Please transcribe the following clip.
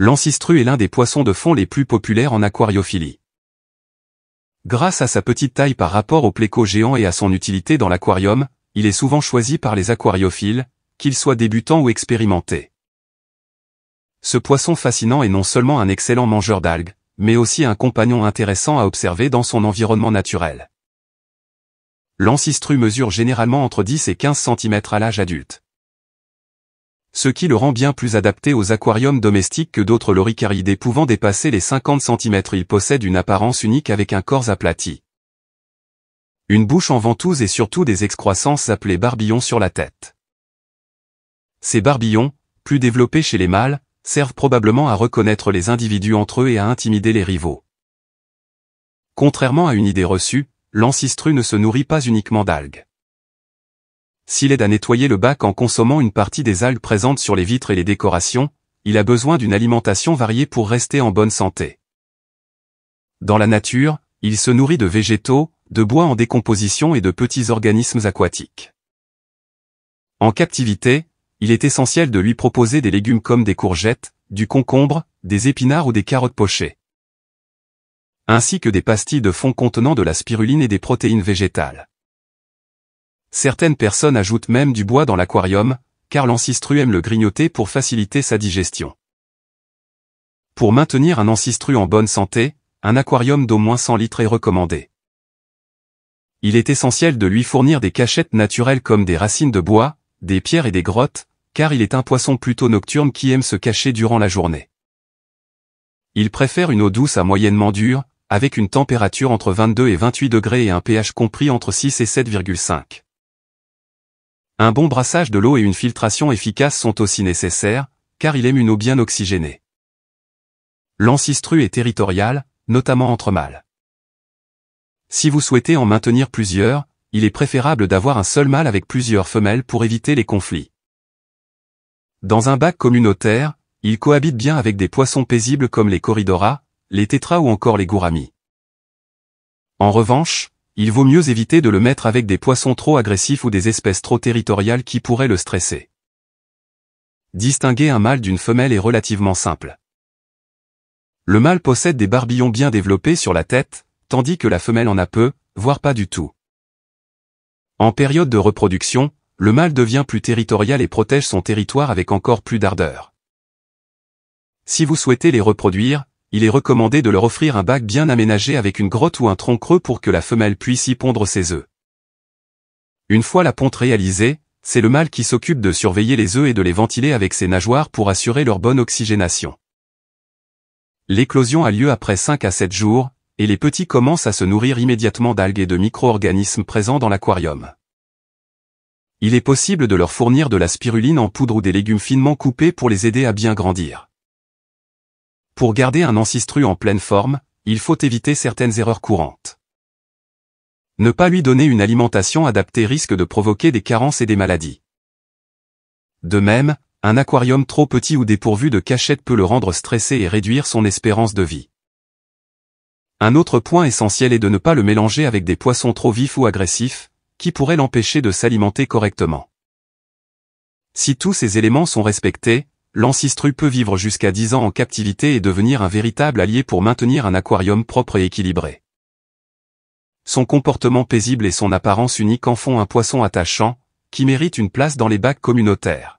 L'ancistrue est l'un des poissons de fond les plus populaires en aquariophilie. Grâce à sa petite taille par rapport au pléco géant et à son utilité dans l'aquarium, il est souvent choisi par les aquariophiles, qu'ils soient débutants ou expérimentés. Ce poisson fascinant est non seulement un excellent mangeur d'algues, mais aussi un compagnon intéressant à observer dans son environnement naturel. L'ancistrue mesure généralement entre 10 et 15 cm à l'âge adulte. Ce qui le rend bien plus adapté aux aquariums domestiques que d'autres loricaridés pouvant dépasser les 50 cm. Il possède une apparence unique avec un corps aplati, une bouche en ventouse et surtout des excroissances appelées barbillons sur la tête. Ces barbillons, plus développés chez les mâles, servent probablement à reconnaître les individus entre eux et à intimider les rivaux. Contrairement à une idée reçue, l'ancistrue ne se nourrit pas uniquement d'algues. S'il aide à nettoyer le bac en consommant une partie des algues présentes sur les vitres et les décorations, il a besoin d'une alimentation variée pour rester en bonne santé. Dans la nature, il se nourrit de végétaux, de bois en décomposition et de petits organismes aquatiques. En captivité, il est essentiel de lui proposer des légumes comme des courgettes, du concombre, des épinards ou des carottes pochées, ainsi que des pastilles de fond contenant de la spiruline et des protéines végétales. Certaines personnes ajoutent même du bois dans l'aquarium, car l'ancistrue aime le grignoter pour faciliter sa digestion. Pour maintenir un ancistrue en bonne santé, un aquarium d'au moins 100 litres est recommandé. Il est essentiel de lui fournir des cachettes naturelles comme des racines de bois, des pierres et des grottes, car il est un poisson plutôt nocturne qui aime se cacher durant la journée. Il préfère une eau douce à moyennement dure, avec une température entre 22 et 28 degrés et un pH compris entre 6 et 7,5. Un bon brassage de l'eau et une filtration efficace sont aussi nécessaires, car il aime une eau bien oxygénée. L'ancistrue est territorial, notamment entre mâles. Si vous souhaitez en maintenir plusieurs, il est préférable d'avoir un seul mâle avec plusieurs femelles pour éviter les conflits. Dans un bac communautaire, il cohabite bien avec des poissons paisibles comme les corydoras, les tétras ou encore les gouramis. En revanche, il vaut mieux éviter de le mettre avec des poissons trop agressifs ou des espèces trop territoriales qui pourraient le stresser. Distinguer un mâle d'une femelle est relativement simple. Le mâle possède des barbillons bien développés sur la tête, tandis que la femelle en a peu, voire pas du tout. En période de reproduction, le mâle devient plus territorial et protège son territoire avec encore plus d'ardeur. Si vous souhaitez les reproduire, il est recommandé de leur offrir un bac bien aménagé avec une grotte ou un tronc creux pour que la femelle puisse y pondre ses œufs. Une fois la ponte réalisée, c'est le mâle qui s'occupe de surveiller les œufs et de les ventiler avec ses nageoires pour assurer leur bonne oxygénation. L'éclosion a lieu après 5 à 7 jours, et les petits commencent à se nourrir immédiatement d'algues et de micro-organismes présents dans l'aquarium. Il est possible de leur fournir de la spiruline en poudre ou des légumes finement coupés pour les aider à bien grandir. Pour garder un ancistrue en pleine forme, il faut éviter certaines erreurs courantes. Ne pas lui donner une alimentation adaptée risque de provoquer des carences et des maladies. De même, un aquarium trop petit ou dépourvu de cachette peut le rendre stressé et réduire son espérance de vie. Un autre point essentiel est de ne pas le mélanger avec des poissons trop vifs ou agressifs, qui pourraient l'empêcher de s'alimenter correctement. Si tous ces éléments sont respectés, l'ancistrue peut vivre jusqu'à 10 ans en captivité et devenir un véritable allié pour maintenir un aquarium propre et équilibré. Son comportement paisible et son apparence unique en font un poisson attachant, qui mérite une place dans les bacs communautaires.